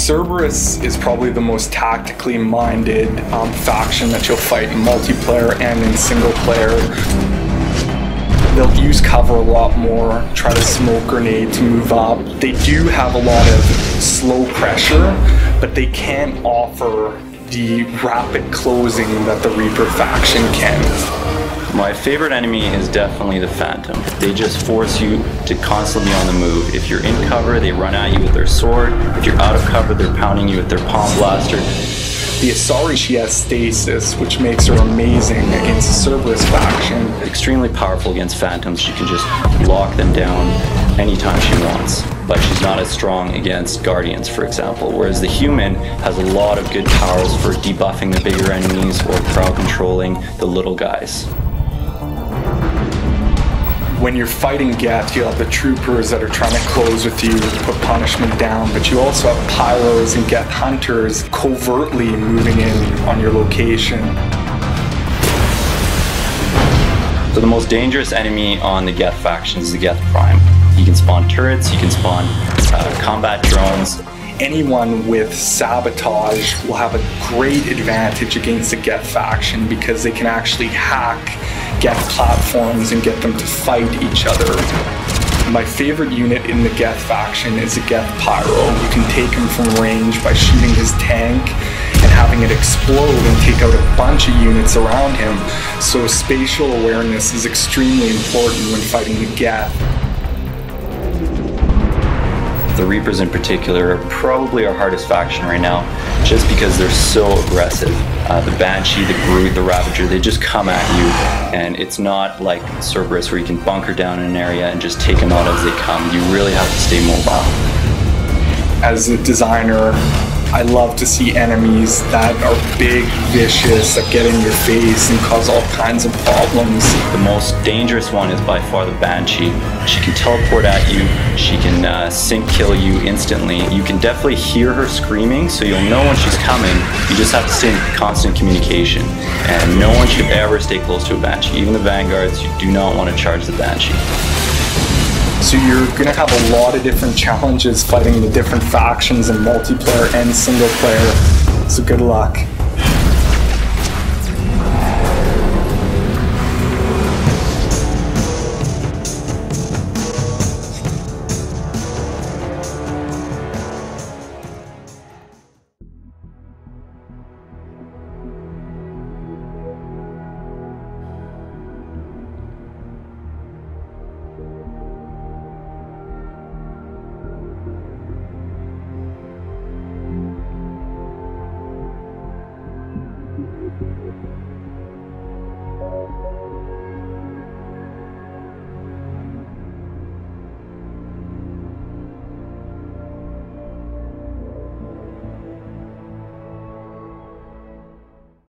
Cerberus is probably the most tactically minded faction that you'll fight in multiplayer and in single player. They'll use cover a lot more, try to smoke grenade to move up. They do have a lot of slow pressure, but they can't offer the rapid closing that the Reaper faction can. My favorite enemy is definitely the Phantom. They just force you to constantly be on the move. If you're in cover, they run at you with their sword. If you're out of cover, they're pounding you with their palm blaster. The Asari, she has stasis, which makes her amazing against the Cerberus faction. Extremely powerful against Phantoms. She can just lock them down anytime she wants. But she's not as strong against Guardians, for example. Whereas the Human has a lot of good powers for debuffing the bigger enemies or crowd controlling the little guys. When you're fighting Geth, you have the troopers that are trying to close with you, put punishment down, but you also have pyros and Geth hunters covertly moving in on your location. So the most dangerous enemy on the Geth faction is the Geth Prime. You can spawn turrets, you can spawn combat drones. Anyone with sabotage will have a great advantage against the Geth faction because they can actually hack Geth platforms and get them to fight each other. My favorite unit in the Geth faction is a Geth Pyro. You can take him from range by shooting his tank and having it explode and take out a bunch of units around him. So spatial awareness is extremely important when fighting the Geth. The Reapers in particular are probably our hardest faction right now, just because they're so aggressive. The Banshee, the Groot, the Ravager, they just come at you, and it's not like Cerberus where you can bunker down in an area and just take them out as they come. You really have to stay mobile. As a designer, I love to see enemies that are big, vicious, that get in your face and cause all kinds of problems. The most dangerous one is by far the Banshee. She can teleport at you, she can sync kill you instantly. You can definitely hear her screaming, so you'll know when she's coming. You just have to stay in constant communication. And no one should ever stay close to a Banshee. Even the Vanguards, you do not want to charge the Banshee. So you're going to have a lot of different challenges fighting the different factions in multiplayer and single player. So good luck.